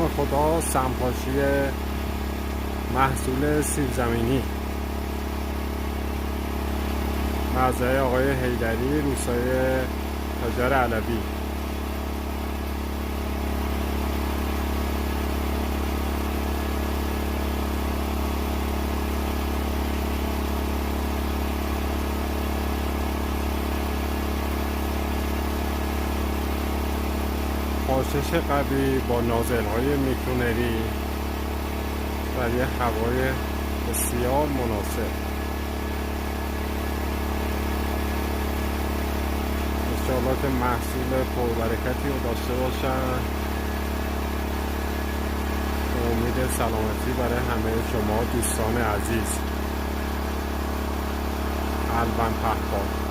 نام خدا. سمپاشی محصول سیب زمینی، مزرعه آقای حیدری، روستای تاجر علوی. پاشش قوی با نازل‌های میکرونری برای هوای بسیار مناسب. انشاءالله که محصول پربرکتی رو داشته باشن. امید سلامتی برای همه شما دوستان عزیز. البن پهپاد.